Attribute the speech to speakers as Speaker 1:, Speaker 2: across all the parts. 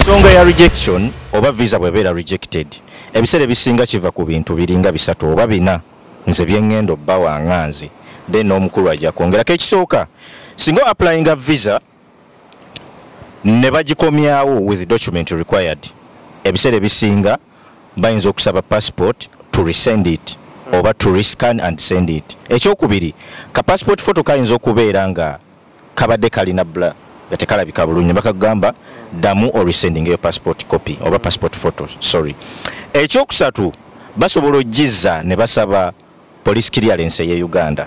Speaker 1: Songa ya rejection oba visa bwebera rejected ebisere bisinga kiva ku bintu biringa bisatu oba bina nze byengendo bba wanganzi then omukulu ajja kwongera kekisooka singa applying a visa ne bagikomyawo with document required ebisere bisinga bayinza okusaba passport to resend it oba to rescan and send it ekyokubiri ka passport photo kayinza okubeera nga kabadde kalina bla gatekalabika bulungi bakagamba damu or resending your passport copy oba passport photo sorry ekyokusatu basobola ogiza ne basaba police clearance ye Uganda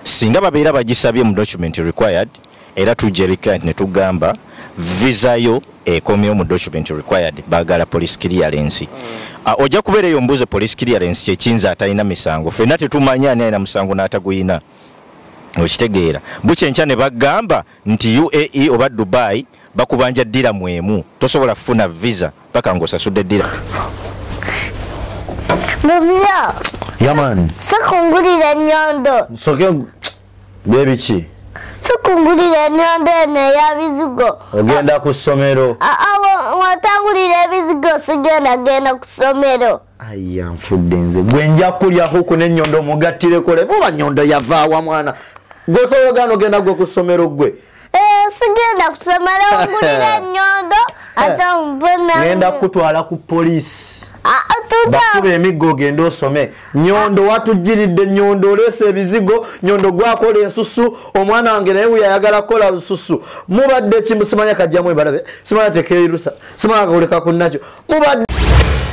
Speaker 1: singa babeera bagisabye mu document required era tujerika ne tugamba visa yo ekomyo mu document required bagala police clearance oja kubereyo mbuze police clearance kyekinza atalina misango fena tetumanya ani alina musango n'ataguyina okitegeera bukyenkya ne bagamba nti UAE oba Dubai bakubanja ddira mwemu tosobola kufuna visa paka ng'osasudde ddira.
Speaker 2: Mumya.
Speaker 3: Yaman.
Speaker 2: Sakungulira Nyondo.
Speaker 3: Soke baby chi.
Speaker 2: Sakungulira Nyondo ne ya bizigo.
Speaker 3: Ogenda ku ssomero.
Speaker 2: Watangulira ebizigo sigenda ku ssomero.
Speaker 3: Aya nfudde nze gwenja kulya huku ne Nyondo mugattire kole boba Nyondo yavaawa mwana. Gosobola gano genda gwe ku ssomero gwe.
Speaker 2: Sigenda ku ssomero ngulira Nyondo ate mbona.
Speaker 3: Ngenda kutwala ku police. Bakube emigo genda osome. Nyondo watujiridde Nyondo olese ebizigo Nyondo gwakola ensusu omwana wange naye yayagala kola lususu mubadde kimusimanya kajjamu ebalabe simanya tekeirusa simanya koleka kunnacho mubadde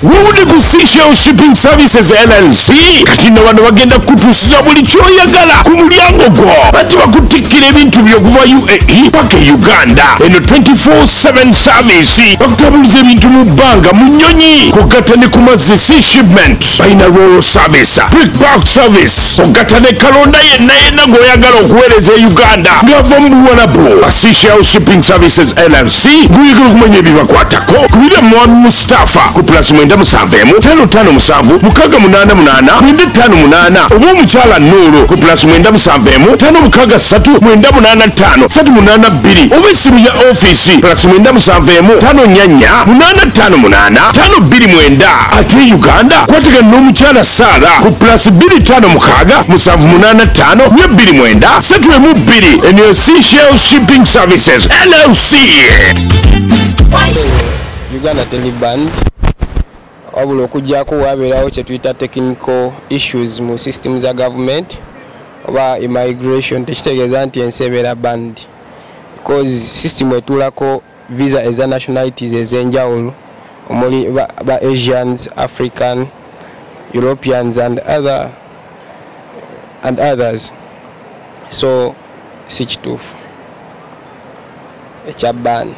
Speaker 4: Ovudde ku Seashell Shipping Services LLC kati na wano bagenda kutuusiza buli kyoyagala ku mulyango gwo bati bakutikkira ebintu by'okuva UAE paka Uganda eno 24/7 service bakutabuliza ebintu mu bbanga mu nnyonyi kogatta ne ku mazzi sea shipment balina royal service brick park service kogatta ne kalonda yenna gw'oyagala okuweereza e Uganda ng'ava mu buwalabu Seashell Shipping Services LLC guyigala okumanya ebibakwatako kubira Mwami Mustafa ku plus mwenda musanvemu 557 mukaga 88 258 oba omukyala Nuuru ku plus mwenda musanvemu 563 mwenda 85 382 oba essimu ya office plus mwenda musanvemu 588 858 529 ate Uganda kwategana n'omukyala Saara ku plus 256 785 229 312 eno Seashell Shipping Services LLC.
Speaker 5: Uganda Teleband wabula okujjako wabeerawo kye tuyita technical issues mu system za government oba immigration tekitegeeza nti ensi ebeera band because system etuulako visa eza nationalities ez'enjawulo omuli ba Asians, African, Europeans and others so si kituufu ekya ban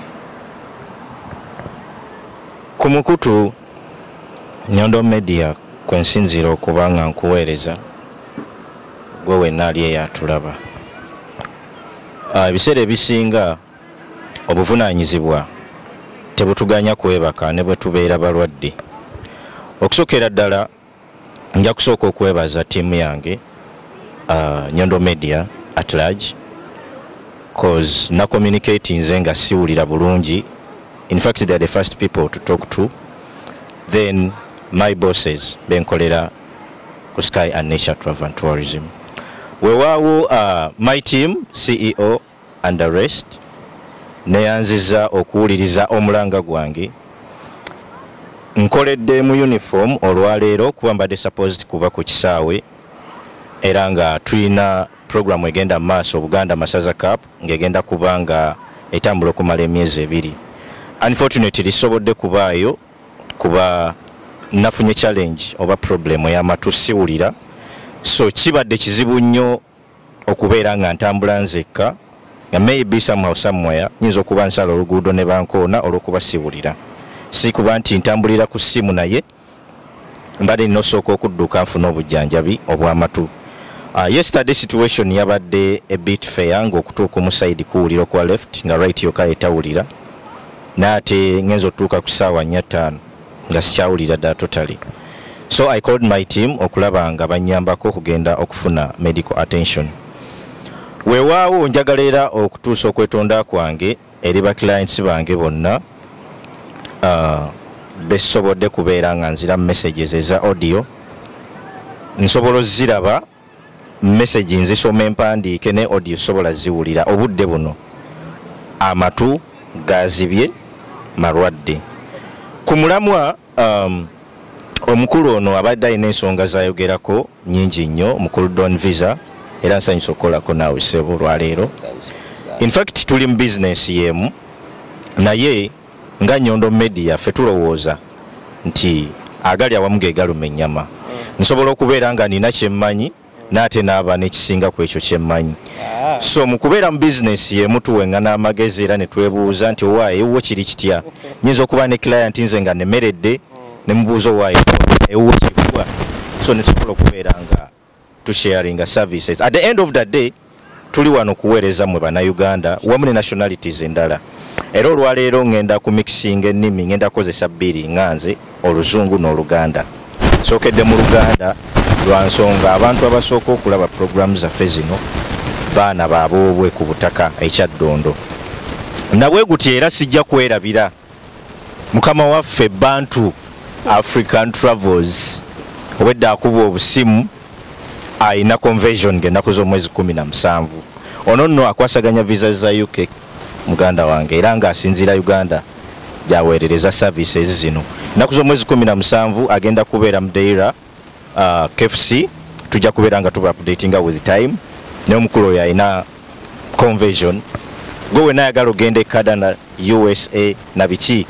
Speaker 1: ku mukutu Nyondo Media kwensinzira okubanga nkuweereza gwe wenna ali eyatulaba ebiseera ebisinga obuvunaanyizibwa tebutuganya kwebaka ne bwe tubeera balwadde okusookera ddala nja kusooka okwebaza ttiimu yange Nyondo Media at large cause na communicating nze nga siwulira bulungi. In fact they are the first people to talk to, then my bosses benkolera ku Sky and Nature Travel and Tourism weewaawo my team CEO and the rest neyanziza okuwuliriza omulanga gwange nkoledde mu uniform olwaleero kuba mbadde supposed kuba ku kisaawe era nga tulina program egenda maaso Buganda Masaza Cup ngegenda kubanga etambula okumala emyezi 2. Unfortunately sobodde kubaayo kuba nafunye challenge oba problem y'amatu siwulira so kibadde kizibu nnyo okubeera nga ntambula nzekka nga maybe somewhere nyinza okuba nsala oluguudo ne bankoona olw'okuba siwulira si kuba nti ntambulira ku ssimu naye mbadde nnosooka okudduka nfuna obujjanjabi obw'amatu. Yesterday situation yabadde a bit fair ng'okutuuka mu side kuwulira kwa left nga right yokka etawulira naate ngenza otuuka ku ssaawa 4:05 nga sikyawulira dda totally. So I called my team okulaba nga banyambako okugenda okufuna medical attention. Weewaawo njagala era okutuusa okwetonda kwange eri ba clients bange bonna besobodde kubeera nga nzira messages eza audio nsobola ziraba message nzisoma empandiike ne audio sobola ziwulira obudde buno amatu gazibye malwadde ku mulamwa omukulu ono abadde alina ensonga zayogerako nyingi nnyo omukulu Don Visa era nsanyusa okukolako naawe ssebo lwaleero. In fact tuli mu business yemu naye nga Nyondo Media ffe tulowooza nti agali awamu ge galuma ennyama. Nsobola okubeera nga nina kyemmanyi n'ate n'aba n'ekisinga ku ekyo kyemmanyi. So mu kubeera mu business yemu tuweŋŋana amagezi era ne twebuuza nti owaaye ewuwo kiri kitya. Nyinza okuba ne client nze nga nemeredde ne mubuuza owaaye ewuwo kikuwa. So ne tusobola okubeera nga tusharinga services. At the end of the day tuli wano kuweereza mwe bannayuganda wamu ne nationalities endala. Era olwaleero ngenda ku mixing ennimi ngenda kozesa bbiri nganze oluzungu n'oluganda. Sookedde mu Luganda lwa nsonga abantu abasooka okulaba program zaffe zino baana baabwe ku butaka ekyaddondo. Nabwe guti era sijja kwerabira mukama waffe Bantu African Travels obwedda akuba obusimu ayina conversion ng'ennaku z'omwezi 17. Ono nno akwasaganya visa za UK muganda wange era ng'asinziira Uganda gyaweerereza services zino. Ennaku z'omwezi 17 agenda kubeera mu Deira KFC tujja kubeera nga tuba updatinga with time ne omukulu oyo ayina conversion gowe nayagala ogenda ekada na USA na biki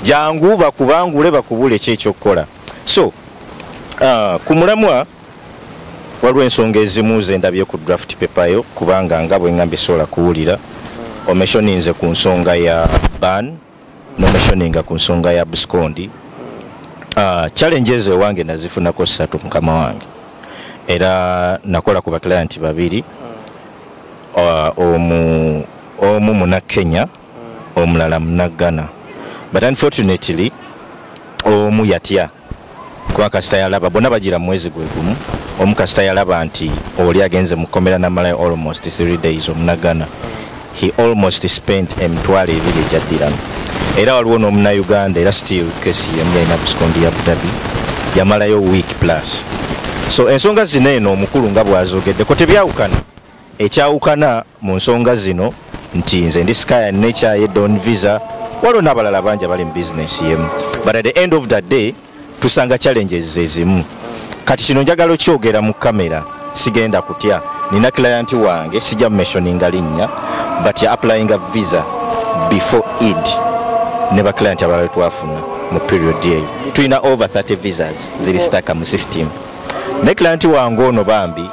Speaker 1: jangu bakubangule bakubule kyekyokukola. So ku mulamwa waliwo ensonga ezimu ze ndabye ku draft paper yo kubanga nga bwe ngambe sola kuwulira omentioninze ku nsonga ya ban nomentioninga ku nsonga ya Buscondi. Challenges wange nazifunako 3 mukama wange era nakola ku client babiri omu muna Kenya omulala muna Ghana, but unfortunately omu yatya kwa kasita yalaba bonna bagira mwezi gwe gumu omu kasita yalaba nti oli agenze mukomera namala almost 3 days omuna Ghana. He almost spent emitwalo 2 ejaddirano. Era waliwo n'omuna Uganda era still kesi yamulina Buscondi ya Ovudde yamalayo week plus. So ensonga zino eno omukulu nga bwazogedde tebyawukana. Ekyawukana mu nsonga zino nti nze ndi Sky Nature ye Don Visa waliwo n'abalala bangi abali mu business yemu, but at the end of the day tusanga challenges ezimu. Kati kino njagala okyogera mu kamera sigenda kutya nina client wange sijja mentioninga linnya but ya applying a visa before Eid neba client abalala twafuna mu period yeyo tulina over 30 visas ziri staka mu system. Ne client wange ono bambi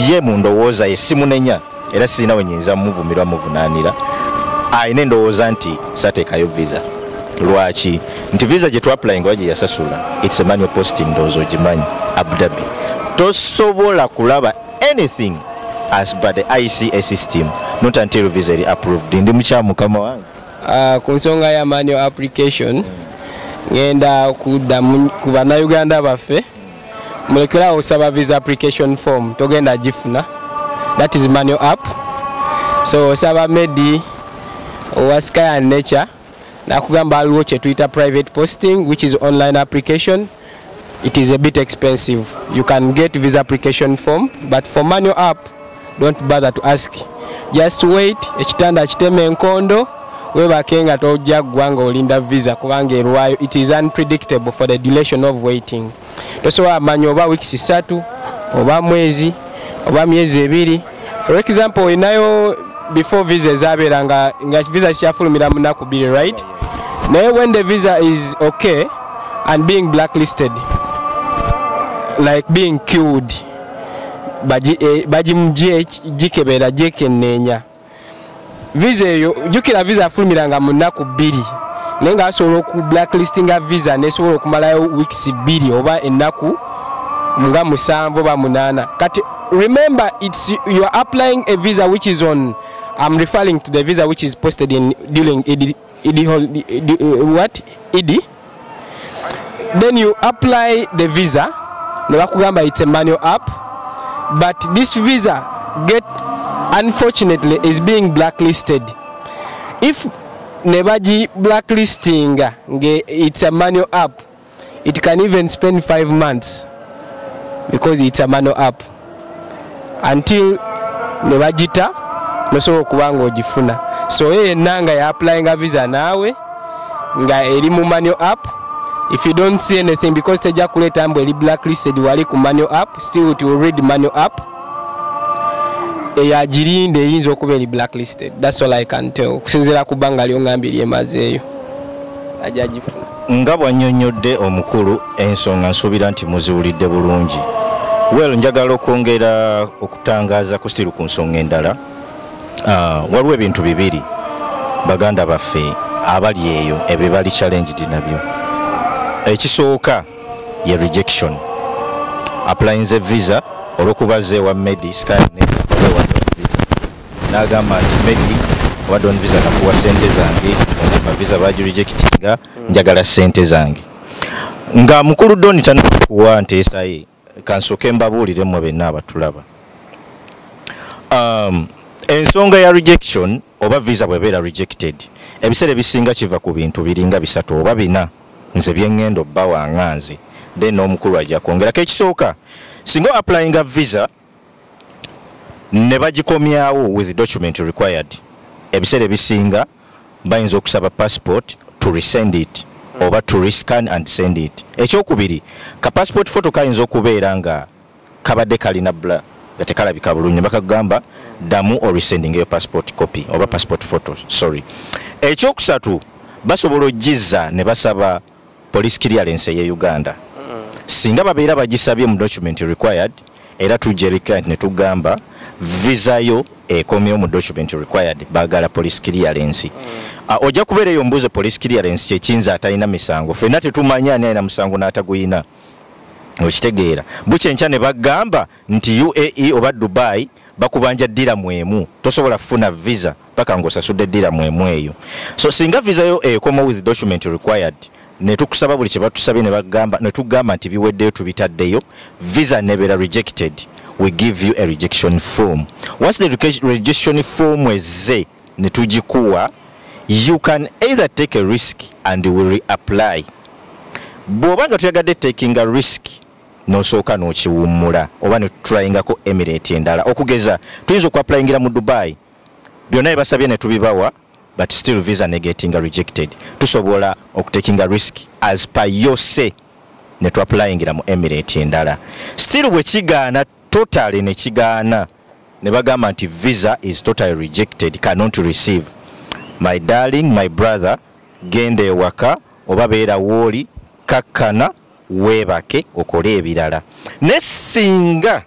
Speaker 1: ye mundowooza yesimu nenya era sina wenyinza muvumirwa muvunaanira ayina endowooza nti sateekayo visa. Lwaki? Nti visa gye twapplying waje yasasula it's a manual posting ndowooza ogimanyi Abu Dhabi tosobola kulaba anything as by the ICA system not until visa is approved. Ndi mukyamu kama wange
Speaker 5: ku nsonga ya manual application ngenda kudda ku bannayuganda baffe mulekera osaba visa application form togenda gifuna, that is manual app. So osaba medi owa Sky Nature nakugamba aliwo kye tuyita private posting which is online application. It is a bit expensive. You can get visa application form, but for manual app don't bother to ask, just wait ekitanda kiteme enkondo webakenga tojja gwanga olinda visa kubanga erwayo it is unpredictable for the duration of waiting. Tosobola manya oba weeks 3 oba mwezi oba myezi 2. For example inayo before visa zabeera nga visa kyafulumira munaku 2, right? Naye when the visa is okay and being blacklisted like being killed baji mjikebera jekenenya visa yo jukira visa fulmiranga munaku 2 nenga asobola ku blacklistinga visa nesobola okumalayo weeks 2 oba enaku nga 7 oba 8. Kati remember you are applying a visa which is on, I'm referring to the visa which is posted in during Eid. Then you apply the visa nebakugamba it's a manual app, but this visa unfortunately is being blacklisted. If nebaji blacklisting it's a manual app. It can even spend 5 months because it's a manual app until nebajita nosobola kubanga ogifuna. So nanga ya applying a visa nawe nga eri mu manual app. If you don't see anything, because teja kuleta ambo eri blacklisted wali ku manual app, still it will read manual app. Eya jirinde eyinza okuba eri blacklisted. That's all I can tell. Kusinzira kubanga lyo ngambi lyemazeeyo ajagifuna.
Speaker 1: Nga bwannyonnyodde omukulu ensonga nsuubira nti muziwulidde bulungi. Well, njagala okwongera okutangaaza ku stiru ku nsonga endala. Waliwo ebintu bibiri baganda baffe abali eyo ebibali challenged nabyo. Ekisooka ye rejection. Applying a visa olwokubaze wa Medi Sky visa. N'agamba nti Medi wadon visa nakuwa sente zange visa baji rejectinga njagala sente zange. Nga mukulu Doni tanakuwa nteesa ye kansoke mbabuulire mmwe benna abatulaba. Ensonga ya rejection oba visa bwebeera rejected ebiseera ebisinga kiva ku bintu biringa bisatu oba bina nze byengendo bba wanganzi then omukulu ajja kwongerako. Ekisooka singa applying a visa ne bagikomyawo with document required ebiseera ebisinga bayinza okusaba passport to resend it oba to rescan and send it. Ekyokubiri ka passport photo kayinza okubeera nga kabadde kalina bla gatekalabika bulungi bakagamba damu or resending your passport copy oba passport photo sorry. Ekyokusatu basobola ogiza ne basaba police clearance ye Uganda. Singa babeera bagisabye mu document required era tujerika ne tugamba visa yo ekomyewo mu document required bagala police clearance. Ojja kubeera eyo mbuze police clearance kyekinza atalina misango fenna tetumanya ani alina musango n'ataguyina okitegeera. Bukyenkya ne bagamba nti UAE oba Dubai bakubanja ddira mwemu tosobola kufuna visa paka ng'osasudde ddira mwemu eyo. So singa visa yo ekoma with document required ne tukusaba buli kye batusabye ne tugamba nti biweddeyo tubitaddeyo visa nebeera rejected we give you a rejection form. Once the rejection form ezze ne tugikuwa you can either take a risk and we reapply. Bw'obanga tuyagadde taking a risk nosooka n'okiwummula oba ne tutryingako emirate endala okugeza tuyinza okuapplyingira mu Dubai byonna ebasabye ne tubibawa but still visa negating rejected tusobola okutaking a risk as per yose ne tuapplyingira mu emirate endala still bwe kigaana totally ne kigaana ne bagamba nti visa is totally rejected cannot receive. My darling, my brother, genda ewaka oba beera wooli kakkana weebake okole ebirala. Ne singa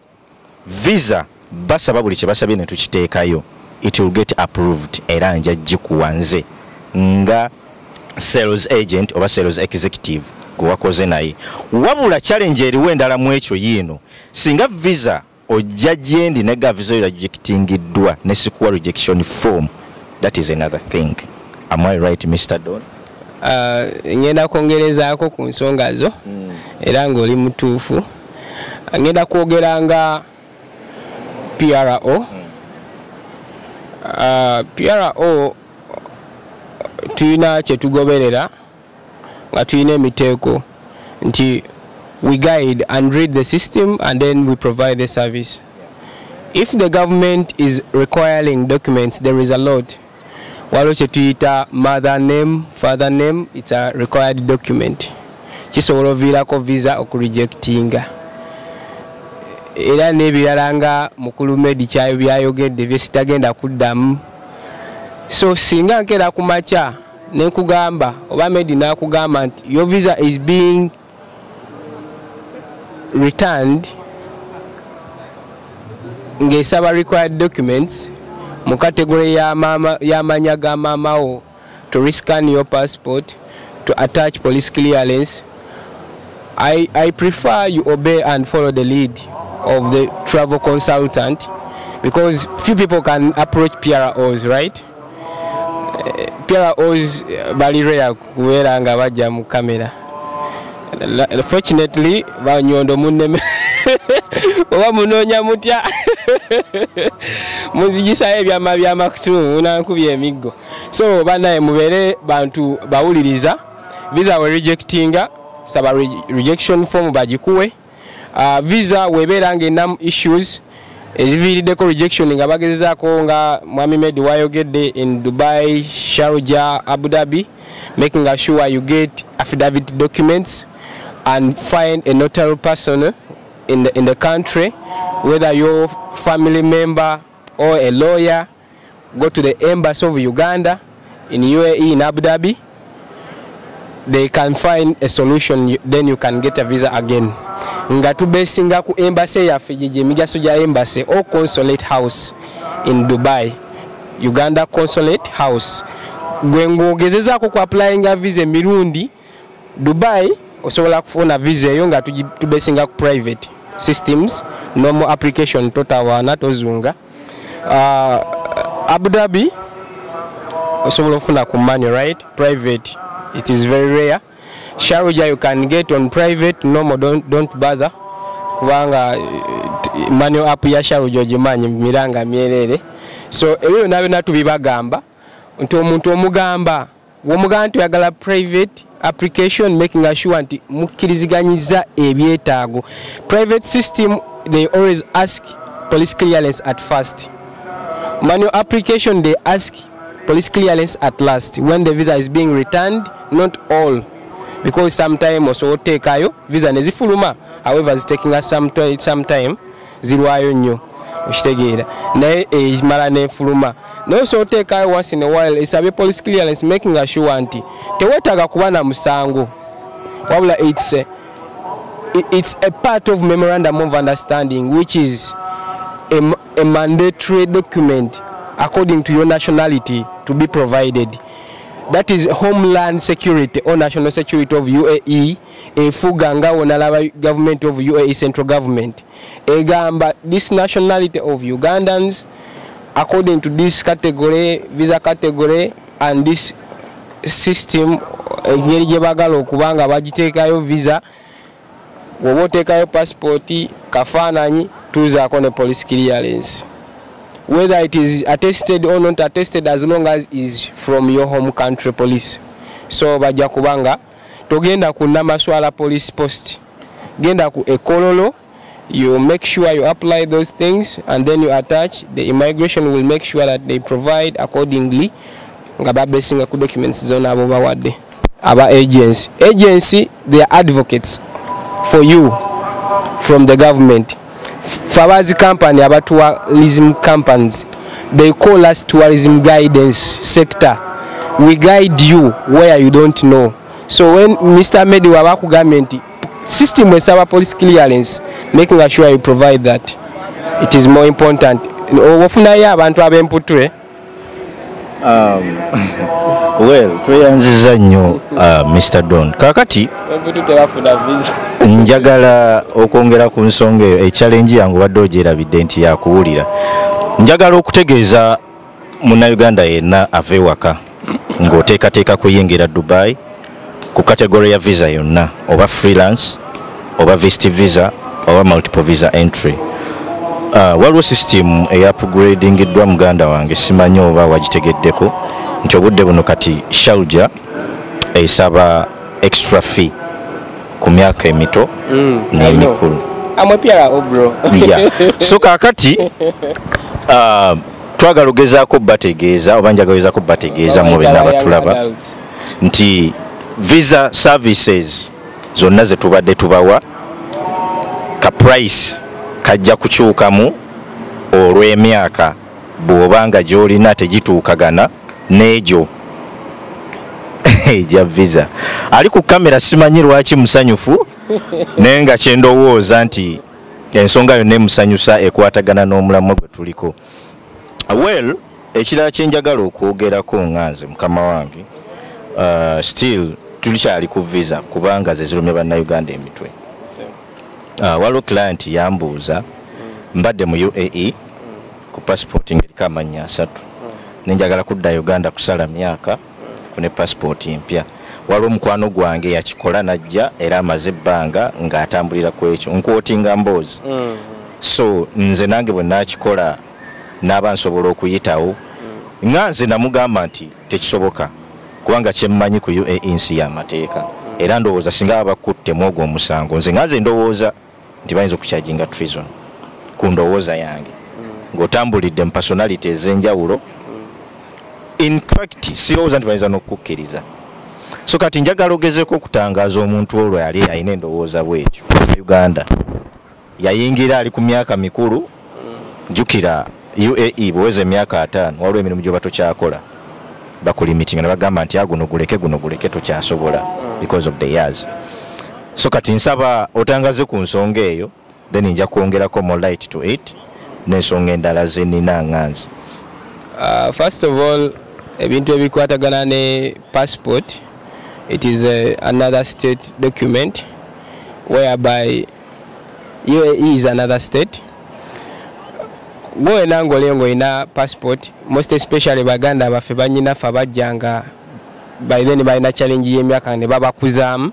Speaker 1: visa basaba buli kye basabye ne tukiteekayo it will get approved era nja gikuwa nze nga sales agent oba sales executive gwe wakoze naye. Wabula challenge eriwo endala mu ekyo yiino singa visa ojja gyendi nega visa yo rejectingiddwa ne sikuwa rejection form that is another thing. Am I right, Mr. Don?
Speaker 5: Ngenda kwongerezaako ku nsonga zo era ng'oli mutuufu. Ngenda kwogeranga PRO. PRO tuyina kye tugoberera nga tuyina emiteeko nti we guide and read the system and then we provide the service. If the government is requiring documents, there is a lot. Waliwo kye tuyita mother name, father name, it's a required document. Kisobola oviirako visa okurejectinga. Era n'ebirala nga mukulu Medi kyayo byayogedde bye sitagenda kuddamu. So singa nkera ku makya ne nkugamba oba Medi n'akugamba nti your visa is being returned ng'esaba required documents mu category ya manya ga mamawo to rescan your passport to attach police clearance, I prefer you obey and follow the lead of the travel consultant because few people can approach PROs, right? PROs bali rare kuwera nga bajja mu camera. Fortunately ba Nyondo munne oba munonya mutya munzigisa ebyama byamakutu unankubye emiggo so banaye mubere bantu bawuliriza visa we rejectinga saba rejection form bagikuwe visa webera ng'enamu issues eziviiriddeko rejection nga bagezezaako nga Mwami Medi wayogedde in Dubai, Sharjah, Abu Dhabi, making sure you get affidavit documents and find a notary person in the country, whether your family member or a lawyer. Go to the embassy of Uganda in UAE in Abu Dhabi. They can find a solution, then you can get a visa again. Nga tubesinga ku embassy ya Fiji migaso ja embassy or consulate house in Dubai, Uganda consulate house. Gwengogezeza ku applying a visa mirundi Dubai osobola kufuna visa yo nga tubesinga ku private systems, normal application totawana tozunga. Abu Dhabi osobola kufuna ku money, right? Private, it is very rare. Sharjah you can get on private, normal don't bother. Kubanga manual app ya Sharjah jimanyi miranga myerere. So eyo nabe natubibagamba nti omuntu omugamba womuganda yagala private application, making sure nti mukkiriziganyiza ebyetaago. Private system they always ask police clearance at first. Manual application they ask police clearance at last when the visa is being returned, not all, because sometimes also take ayo visa nezifuluma, however it's taking us some time zirwayo nnyo okitegeera naye mala nefuluma naye so take ayo once in a while esabe police clearance, making sure nti tewetaaga kuba na musango wabula it's a part of memorandum of understanding which is a mandatory document according to your nationality to be provided. That is Homeland Security or National Security of UAE, Fuganga Wanalaba government of UAE central government. Egamba this nationality of Ugandans according to this category, visa category, and this system bagalo kubanga bagitekayo visa wobotekayo passport kafananyi tuza kone police clearance, whether it is attested or not attested, as long as is from your home country police. So bajja kubanga togenda ku Namaswala police post, genda ku Ekololo, you make sure you apply those things and then you attach. The immigration will make sure that they provide accordingly nga babesinga ku documents zona abo bawadde aba agency they are advocates for you from the government. Fawazi company aba tourism companies, they call us tourism guidance sector. We guide you where you don't know. So when Mr. Medi wabaku government system esaba police clearance, making sure you provide that, it is more important. Ofuna ya abantu abemputwe
Speaker 1: well tweyanziza nnyo Mr. Don kakati njagala okwongera ku nsonga eyo echallenge yangu wadde ogyerabidde nti yakuwulira. Njagala okutegeeza munnayuganda yenna ave waka ng'oteekateeka kuyingira Dubai ku category ya visa yonna, oba freelance oba visit visa oba multiple visa entry. Waliwo system eya-upgradingiddwa muganda wange, simanyi oba wagitegeddeko nti obudde buno kati Sharjah esaba extra fee ku myaka emito n'emikulu. Yeah. So kakati twagala ogezaako bategeeza oba njagagezaako bategeeza mu benna abatulaba nti visa services zonna ze tubadde tubawa ka price kajja kukyukamu olw'emyaka bw'obanga gy'olina tegituukagana n'egyo eja visa. Ali ku kamera simanyi lwaki musanyufu naye nga kyendowooza nti ensonga yonna emusanyusa ekwatagana n'omulamwa gwe tuliko. Well, ekirala kyenjagala okwogerako nganze mukama wange, still tulikyali ku visa kubanga ze zirumye bannayuganda emitwe. Waliwo client yambuuza mbadde mu UAE ku passport ng'eriko amannya 3 nenjagala kudda Uganda kusala myaka ku ne passport empya. Waliwo mukwano gwange yakikola najja era amaze ebbanga ng'atambulira ku ekyo nkwotinga mboozi so nze nange bwe nakikola n'aba nsobola okuyitawo nga nze namugamba nti tekisoboka kubanga kyemmanyi ku UAE nsi y'amateeka era ndowooza singa abakuttemu ogwo omusango nze nga nze ndowooza nti bayinza okukyajinga treason ku ndowooza yange ng'otambulidde mu personality ez'enjawulo in fact sirowooza nti bayinza n'okukkiriza so kati njagala ogezeko okutangaaza omuntu olwo yali alina endowooza bwetyo Uganda yayingira ali ku myaka mikulu jukira UAE bweze myaka 5 waliwo emirimu gye batokyakola bakulimitinga ne bagamba nti guno guleke tokyasobola because of the years so kati nsaba otangaze ku nsonga eyo then nja kwongerako more light to it n'ensonga endala zenina nganzi.
Speaker 5: First of all ebintu ebikwatagana ne passport, it is another state document whereby UAE is another state. Ngoena ngolengo ina passport, most especially Baganda bafe banyina fabajanga by then by na challenge yemyaka ne baba kuzamu.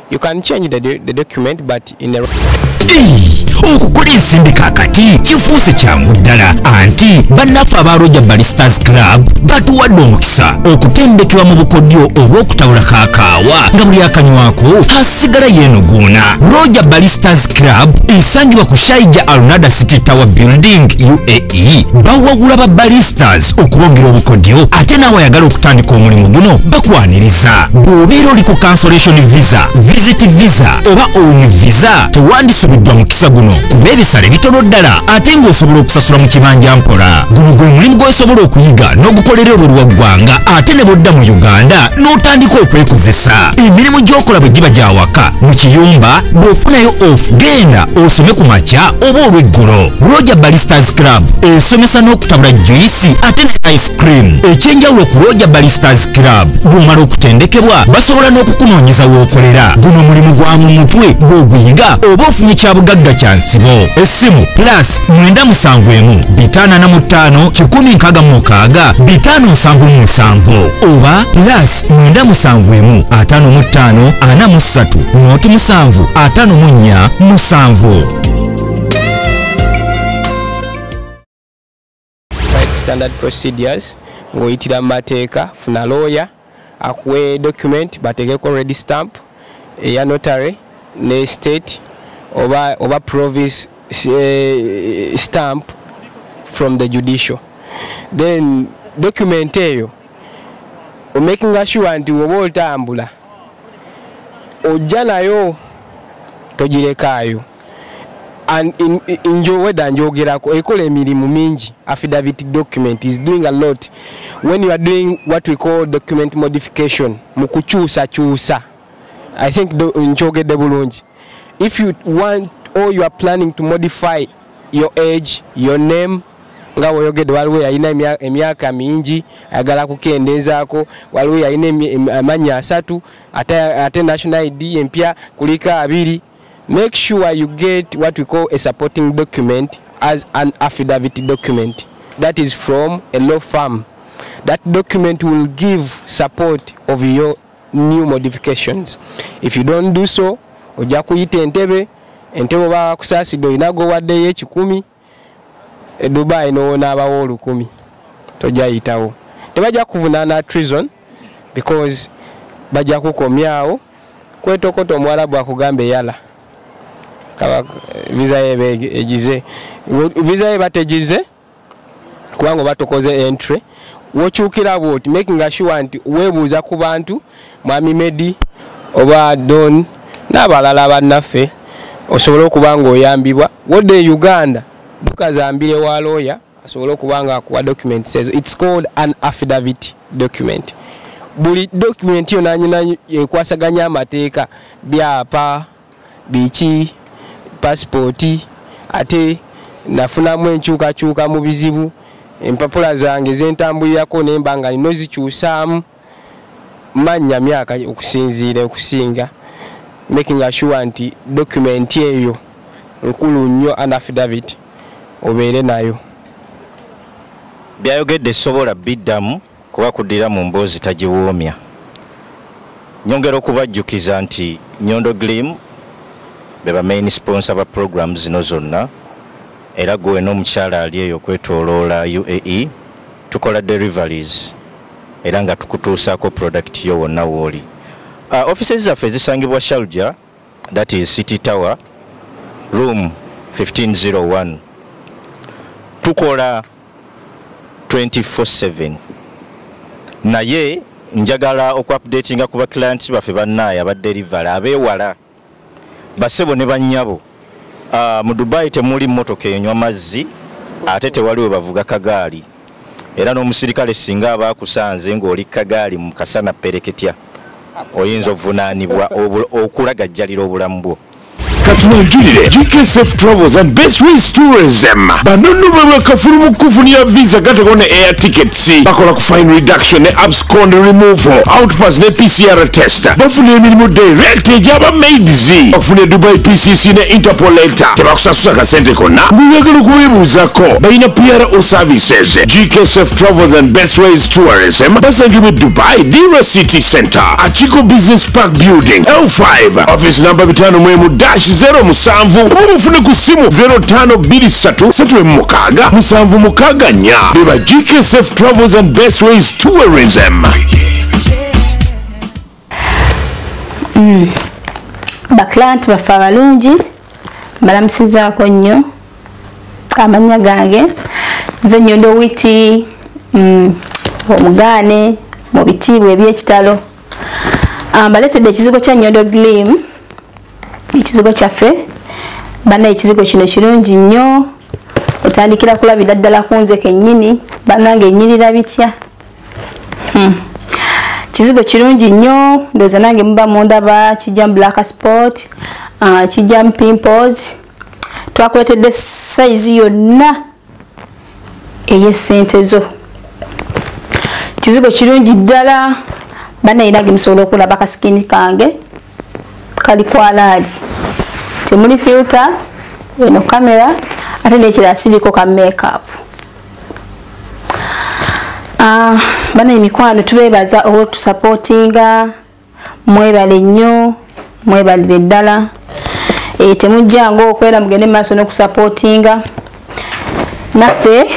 Speaker 5: You can change the document but in a
Speaker 4: okukola ensindika akati kifuuse kyangu ddala anti bannafe abaroja Balisters Club batuwadde omukisa okutendekebwa mu bukodyo obw'okutawula kaakaawa nga buli akanywako asigala yeenuguuna. Roja Balisters Club esangibwa ku Shaija Alnada City Tower Building UAE bawagula ba Balisters okubongera obukodyo ate naawe ayagala okutandika omulimu guno bakwaniriza. Bw'obeera oli ku cancellation visa, visit visa oba own visa tewandisubiddwa mukisa guno kuba ebisale bitono ddala ate ng'osobola okusasula mu kibanja mpola. Guno gwe mulimu gw'osobola okuyiga n'ogukolera obulwa ggwanga ate ne bodda mu Uganda n'otandika okwekozesa. Emirimu gy'okola bwe giba gya waka mu kiyumba bw'ofunayo off genda osome ku makya oba olw'eggulo. Roja Balisters Club esomesa n'okutabula juice ate ne ice cream. Ekyenjawulo ku Roja Balisters Club bw'omala okutendekebwa basobola n'okukunoonyeza w'okolera. Guno mulimu gwa mu mutwe bw'oguyiga oba ofunye kyabugagga kya nsibo. Esimu plus 971 545 166 577 oba plus 971 55 43 7 54
Speaker 5: standard procedures ngoyitira mateeka funa lawyer akuwe document bategeko ready stamp eya notary ne state oba province stamp from the judicial. Then document eyo making sure nti oba otambula ojja nayo togirekayo and weda njogerako ekola emirimu mingi. Affidavit document is doing a lot when you are doing what we call document modification mukukyusa. I think njogedde bulungi. If you want or you are planning to modify your age, your name, nga woyogedde waliwo yalina emyaka mingi ayagala kukendezaako, waliwo yalina amanya 3 ate national ID empya kuliko 2. Make sure you get what we call a supporting document as an affidavit document. That is from a law firm. That document will give support of your new modifications. If you don't do so, ojja kuyita entebe ba kusaasidde olinago waddeyo 10 Dubai noona abawo 10 tojja yitawo. Tebajja kuvunaana treason because bajja kukomyawo kwetokoto Omwarabu akugambe yala visa ye egize visa ye bategize kubanga batokoze entry wokyukira bwoti making sure nti webuuza ku bantu Mwami Medi oba Don n'abalala bannaffe osobola okuba ng'oyambibwa wodde Uganda bukazambire wa lawyer asobola okuba nga akuwa document says it's called an affidavit document. Buli document yo nanyina ekwasaganya amateeka byapa biki passporti ate nafunamu enkyukakyuka mu bizibu empapula zange zentambulirako nemba nga nino zikyusaamu manya myaka okusinziira okusinga making sure nti document eyo nkulu nnyo an affidavit obeere nayo.
Speaker 1: Byayogedde sobola biddamu kuba kuddira mu mboozi tagiwoomya. Nyongera okubajjukiza nti Nyondo Glim beba main sponsor ba programs zino zonna era gwe n'omukyala ali eyo kwetoloola UAE tukola deliveries era nga tukutuusaako product yo wonna wooli. Offices zaffe zisangibwa Sharjah, that is City Tower, room 1501. Tukola 24/7. Naye njagala okuupdatinga ku clients baffe bannaye abadelivery abeewala basebo ne bannyabo. Mu Dubai temuli mmotoka enywa mazzi ate tewaliwe bavuga kagaali. Era n'omusirikale singa abaakusanze ng'oli kagaali mu kasana pereketya oyinza ovunaanibwa okulagajjalira obulamu bwo.
Speaker 4: Katulagirire GKSF Travels and Best Ways Tourism banono bwe kafulu kufunia visa gategone air tickets bakola ku fine reduction ne abscond removal outpass ne PCR test bafune emirimu direct ejaba maids bafune Dubai PCC ne Interpol letter tebakusasuza kasente konna buyagala kuwebuuzako bayina PRO services. GKSF Travels and Best Ways Tourism basangibwa Dubai Dira City Center Achiko Business Park Building L5 office number 5 0 musanvu obufune ku simu 0523 musanvu mukaga nya beba GKSF Travels and Best Ways Tourism.
Speaker 6: Baklant bafa balungi balamusizaako nnyo amanya gange nze Nyondo witi omugane mu bitiibwa eby'ekitalo baletedde ekizigo kya Nyondo Glim. Ekizigo kyaffe bana ekizigo kino kirungi nnyo otandikira kulabira ddala kunze kennyini bannange ennyirira bitya. Kizigo kirungi nnyo ndowooza nange muba mundaba kijjamu black spot kijjamu pimples twakuletedde sayizi yonna ey'essente zo. Kizigo kirungi ddala bannayinage musobola okulaba kasikini kange kali kwalaji temuli filter eno kamera ate nekira siliko ka makeup. Bana emikwano tubebaza otu supportinga mwebale nnyo mwebalire ddala temujjango okwera mugende maaso n'okusupportinga naffe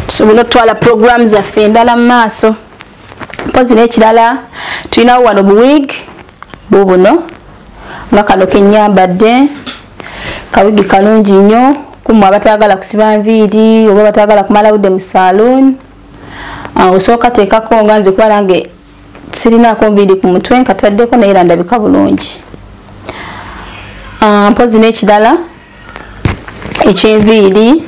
Speaker 6: tusobola otwala programs zaffe endala mu maaso. Mpozi n'ekirala tulinawo wano buwig bubuno nga kano kenyambadde kawigi kalungi nnyo kumwe abatagala kusiba nviiri oba batagala kumala budde mu saloon. Osooka teekako nga nze kuba nange sirinaako nviiri ku mutwe nkataddeko naye era ndabika bulungi. Mpozi n'ekirala ekyenviiri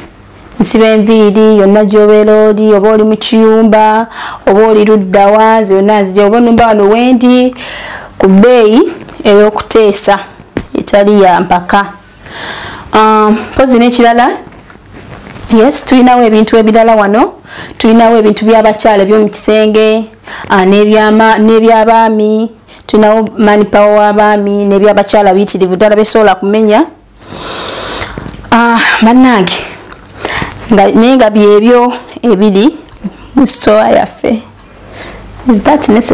Speaker 6: nsiba enviiri yonna gy'obeera oli oba oli mu kiyumba oba oli luddawa nze yonna nzija oba nnumba wano wendi ku bbeeyi ey'okuteesa etali ya mpaka. Mpozi n'ekirala yes tulinawo ebintu ebirala wano tulinawo ebintu by'abakyala eby'omu kisenge n'ebyabaami tulinawo manipawa w'abaami n'ebyabakyala biyitirivu ddala besobola kumenya. Bannange naye nga byebyo ebiri mu store yaffe. Is that necessary?